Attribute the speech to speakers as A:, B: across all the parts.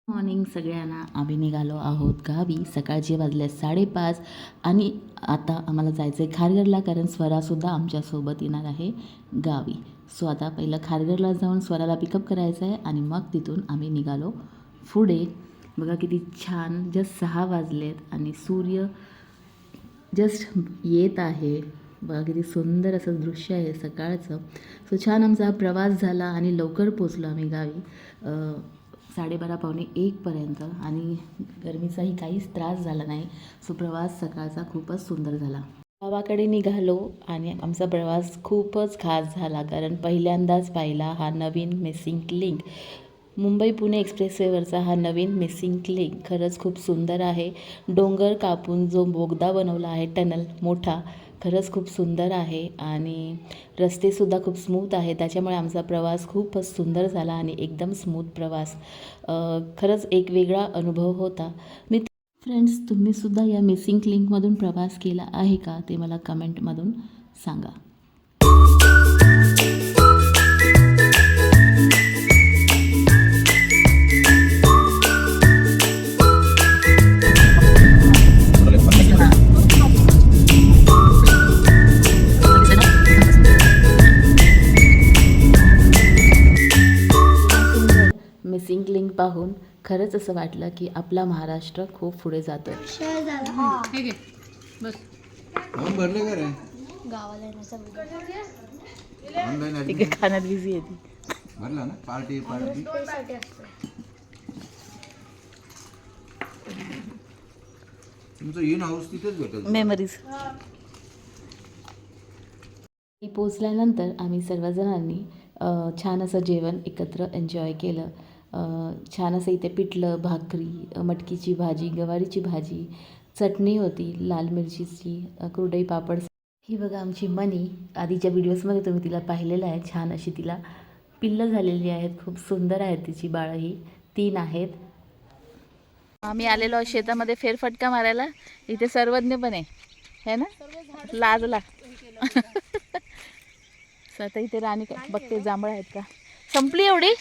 A: Morning सगळ्यांना. आम्ही निघालो आहोत गावी. सकाळचे वाजले 5:30 आणि आता आम्हाला जायचं आहे खारघरला, कारण स्वरासुद्धा आमच्यासोबत येणार आहे गावी. सो आता पहिलं खारघरला जाऊन स्वराला पिकअप करायचं आहे आणि मग तिथून आम्ही निघालो पुढे. बघा किती छान, जस्ट 6 वाजलेत आणि सूर्य जस्ट येत आहे. बघा किती सुंदर असं दृश्य आहे सकाळचं. सो छान आमचा प्रवास झाला आणि लवकर पोचलो आम्ही गावी 12:30 पावणे 1पर्यंत आणि गरमीचाही काहीच त्रास झाला नाही. सो प्रवास सकाळचा खूपच सुंदर झाला. गावाकडे निघालो आणि आमचा प्रवास खूपच खास झाला, कारण पहिल्यांदाच पाहिला हा नवीन मिसिंग लिंक. मुंबई पुणे एक्सप्रेसवेवरचा हा नवीन मिसिंग लिंक खरंच खूप सुंदर आहे. डोंगर कापून जो बोगदा बनवला आहे, टनल मोठा, खरंच खूप सुंदर आहे आणि रस्तेसुद्धा खूप स्मूथ आहे. त्याच्यामुळे आमचा प्रवास खूपच सुंदर झाला आणि एकदम स्मूथ प्रवास. खरंच एक वेगळा अनुभव होता. फ्रेंड्स, तुम्हीसुद्धा या मिसिंग लिंकमधून प्रवास केला आहे का, ते मला कमेंटमधून सांगा. मिसिंग लिंक पाहून खरंच असं वाटलं की आपला महाराष्ट्र खूप पुढे जातोय. खाण्यात बिझी आहे ती.
B: भरला ना पार्टी तुमचं इन हाऊस तिथेच भेटेल.
A: मेमरीज. पोचल्यानंतर आम्ही सर्वजणांनी छान असं जेवण एकत्र एन्जॉय केलं. छान असं इथे पिठलं, भाकरी, मटकीची भाजी, गवारीची भाजी, चटणी होती, लाल मिरचीची, कुरडई, पापड. ही बघा आमची मनी. आधीच्या व्हिडिओजमध्ये तुम्ही तिला पाहिलेलं आहे. छान अशी तिला पिल्लं झालेली आहेत. खूप सुंदर आहेत तिची बाळं. ही 3 आहेत. आम्ही आलेलो शेतामध्ये फेरफटका मारायला. इथे सर्वज्ञ पण आहे ना, लाजला. आता इथे राणी काय बघते, जांभळ आहेत का, संपली एवढी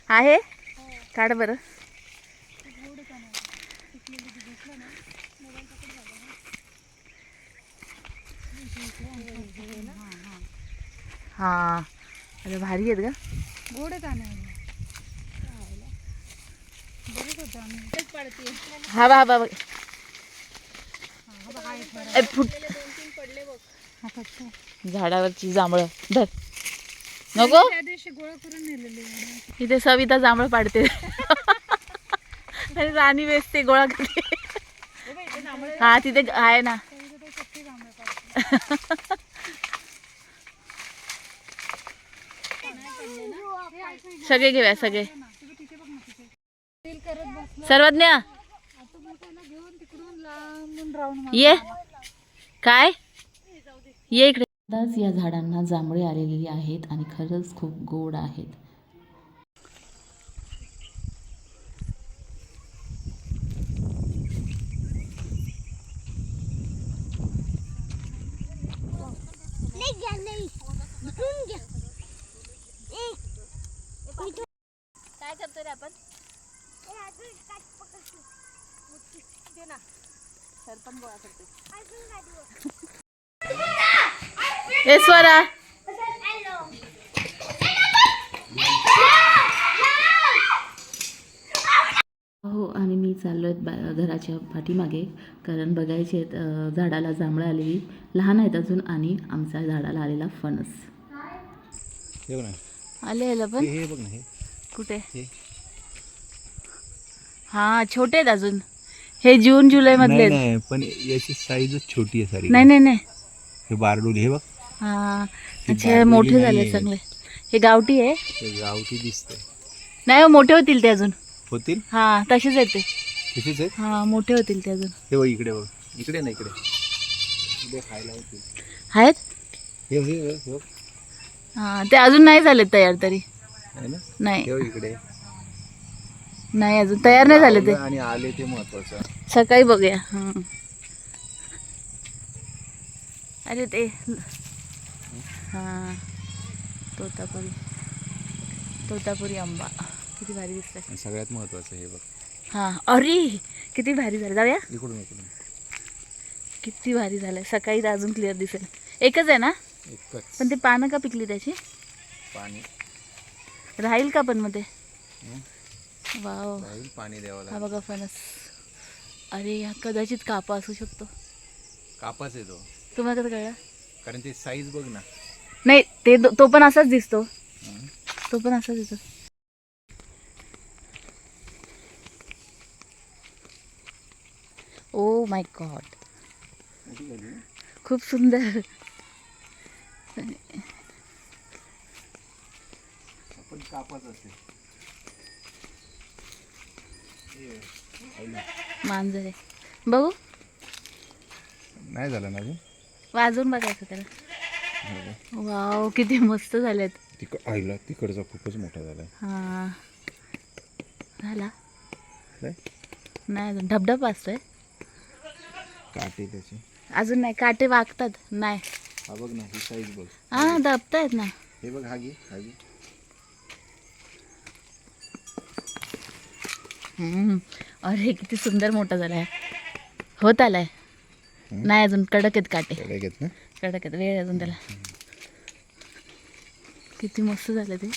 A: आहे. काढ बरं. हा, अरे भारी आहेत का, गोड का नाही. हा बा बा झाडावरची जांभळं धर नको. इथे सविता जांभळ पाडते आणि राणी वेचते, गोळा करते. हा तिथे आहे ना. सगळे घेऊया, सगळे. सर्वज्ञ ये, काय ये इकडे. या झाडांना जांभळे आलेली आहेत आणि खरंच खूप गोड आहेत. काय करतोय रे आपण. सरपण गोळा करतोय. स्वरा हो, आणि मी चाललो आहे घराच्या पाठीमागे, कारण बघायचे आहेत झाडाला जांभळं आलेली. लहान आहेत अजून आणि आमच्या झाडाला आलेला फणस आलेला. पण
B: हे बघ ना, हे
A: कुठे. हा, छोटे आहेत अजून. हे जून जुलै मधले
B: नाही, पण याची साईजच छोटी आहे सारी.
A: नाही नाही नाही,
B: हे बारडोली हे बघ.
A: हा अच्छा, मोठे झाले चांगले. हे गावठी आहे.
B: हे गावठी दिसतंय.
A: नाही, मोठे होतील ते अजून.
B: होतील.
A: हा तसेच आहेत ते.
B: तसेच आहेत.
A: हा, मोठे होतील ते अजून.
B: हे बघ इकडे, बघ इकडे ना, इकडे इकडे खायला होतील.
A: आहेत.
B: हे हे
A: हा, ते अजून नाही झाले तयार तरी.
B: आहे ना.
A: नाही
B: हे इकडे
A: नाही, अजून तयार नाही झाले ते.
B: आणि आले ते महत्वाचं.
A: सकाळी बघूया. अरे ते हा, तोतापुरी. तोतापुरी आंबा किती भारी दिसतंय.
B: आणि सगळ्यात महत्वाचं हे बघ.
A: हां अरे किती भारी झालं. जाऊया.
B: इकडून इकडून
A: किती भारी झालंय. सकाळी तर अजून क्लिअर दिसेल. एकच आहे ना
B: एकच
A: पण ते पानं का पिकली त्याची.
B: पाणी
A: राहील का पण मध्ये.
B: हं?
A: वाव.
B: राहील, पाणी द्यावं
A: हा
B: लागेल.
A: बघा फणस. अरे हा कदाचित कापा असू शकतो.
B: कापाच आहे तो,
A: तुम्हाला कसं कळलं.
B: कारण ते साईज बघ ना.
A: नाही ते तो पण असाच दिसतो.
B: हं?
A: तो पण असाच दिसतो. ओ माय गॉड
B: मोठी झाली ना?
A: खूप सुंदर.
B: आपण कापाच असेल. हे, आईला.
A: मांजर आहे. बघू
B: नाही झालं ना अजून.
A: वाजवून बघायचं त्याला. वाव किती मस्त झालेत.
B: आईला तिकडचा खूपच मोठा झालाय.
A: हा झाला
B: काय?
A: नाही अजून धबधबा असतोय.
B: काटे त्याची.
A: अजून नाही. काटे वागतात. नाही
B: हा बघ ना, ही साईज बघ.
A: हा दबतायत ना.
B: हे बघ, हा घे, हा घे.
A: अरे किती सुंदर मोठा झालाय. होत आलाय. नाही अजून कडक आहेत काटे.
B: कडक आहेत ना.
A: कडक आहेत. वेळ अजून त्याला. किती मस्त झालं ते.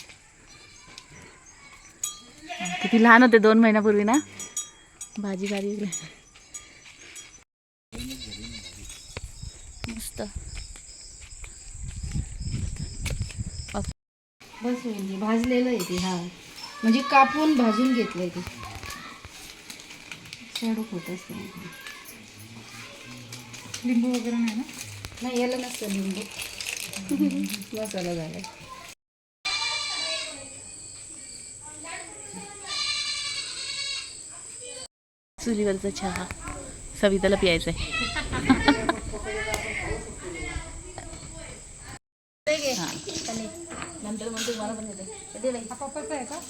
A: किती लहान होते 2 महिन्यापूर्वी ना. भाजी भारी मस्त.
C: बस म्हणजे भाजलेलं आहे ते. हा म्हणजे कापून भाजून घेतलंय ते. शाडूक होत असते. लिंबू वगैरे नाही ना. नाही याला नसतं लिंबू. मसाला झाला.
A: चुलीवरचा चहा सविताला प्यायचा आहे. नंतर मग तुम्हाला पण देते.
C: पप्पाचा आहे का.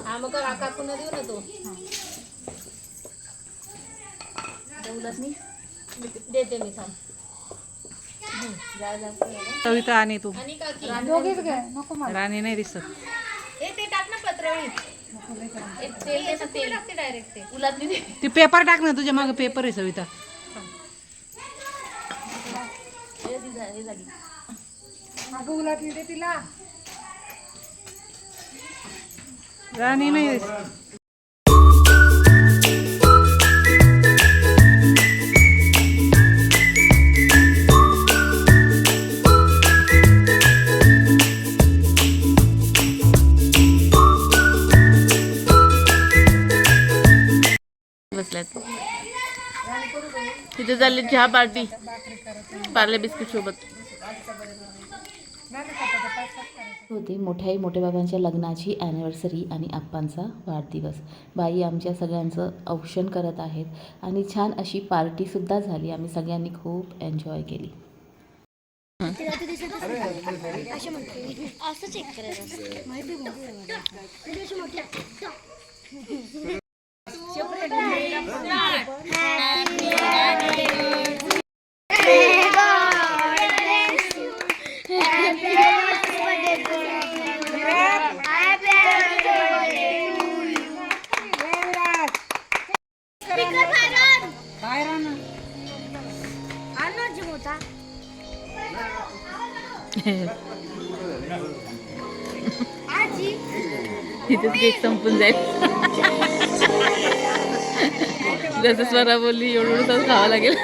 A: हा मग काकून देऊ ना तो. देऊलाच मी देते मी थांब.
C: सविता आणि तू
A: आणि काकी
C: दोघेच घे. नको मला. राणी नाही दिसत.
A: ते टाक ना पत्रवळीत. तेल दे ना, तेल टाकते डायरेक्ट. ते उलात नाही.
C: ती पेपर टाक ना. तुझ्या मागे पेपर आहे सविता.
A: हे झाली.
C: अगं उलट दे तिला. राणी नाही दिसत.
A: बसल्यात तिथे चालली चहा पार्टी पार्ले बिस्किट सोबत. होते मोठ्या बाबांच्या लग्नाची ॲनिव्हर्सरी आणि आप्पांचा वाढदिवस. बाई आमच्या सगळ्यांचं औक्षण करत आहेत आणि छान अशी पार्टीसुद्धा झाली. आम्ही सगळ्यांनी खूप एन्जॉय केली.
D: असं चेक करायचं
A: तिथेच केक संपून जाईल. जसं स्वरा बोलली एवढं तास खावं लागेल.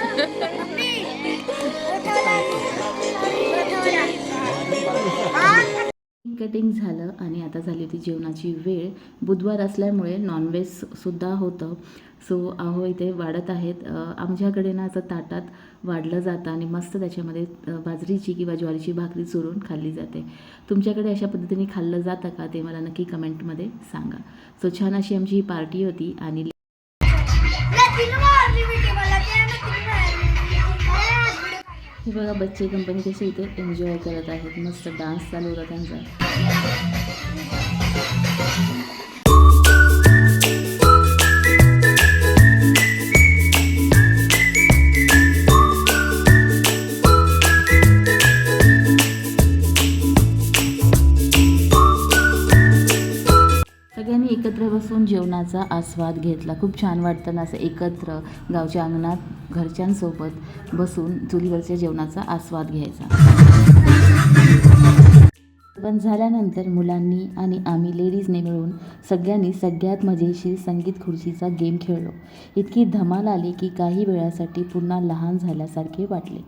A: कटिंग झालं आणि आता झाली होती जेवणाची वेळ. बुधवार असल्यामुळे नॉनव्हेजसुद्धा होतं. सो अहो इथे वाढत आहेत. आमच्याकडे ना असं ताटात वाढलं जातं आणि मस्त त्याच्यामध्ये बाजरीची किंवा ज्वारीची भाकरी चुरून खाल्ली जाते. तुमच्याकडे अशा पद्धतीने खाल्लं जातं का ते मला नक्की कमेंटमध्ये सांगा. सो छान अशी आमची ही पार्टी होती आणि हे बघा बच्चे कंपनी कशी इथे एन्जॉय करत आहेत. मस्त डान्स चालू होता त्यांचा. सगळ्यांनी एकत्र बसून जेवणाचा आस्वाद घेतला. खूप छान वाटतं ना असं एकत्र गावच्या अंगणात घरच्यांसोबत बसून चुलीवरच्या जेवणाचा आस्वाद घ्यायचा. पण झाल्यानंतर मुलांनी आणि आम्ही लेडीजने मिळून सगळ्यांनी सगळ्यात मजेशीर संगीत खुर्चीचा गेम खेळलो. इतकी धमाल आली की काही वेळासाठी पुन्हा लहान झाल्यासारखे वाटले.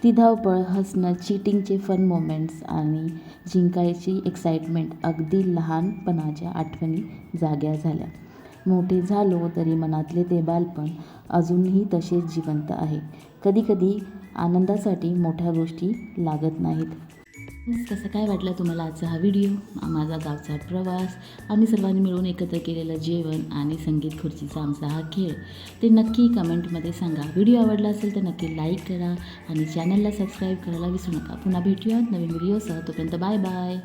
A: ती धावपळ, हसणं, चीटिंगचे फन मोमेंट्स आणि जिंकायची एक्साइटमेंट, अगदी लहानपणाच्या आठवणी जाग्या झाल्या. मोठे झालो तरी मनातले ते बालपण अजूनही तसेच जिवंत आहे. कधीकधी आनंदासाठी मोठ्या गोष्टी लागत नाहीत. कसं काय वाटलं तुम्हाला आजचा हा व्हिडिओ? माझा गावचा प्रवास, आम्ही सर्वांनी मिळून एकत्र केलेलं जेवण आणि संगीत खुर्चीचा आमचा हा खेळ, ते नक्की कमेंटमध्ये सांगा. व्हिडिओ आवडला असेल तर नक्की लाईक करा आणि चॅनलला सबस्क्राईब करायला विसरू नका. पुन्हा भेटूयात नवीन व्हिडिओसह. तोपर्यंत बाय बाय.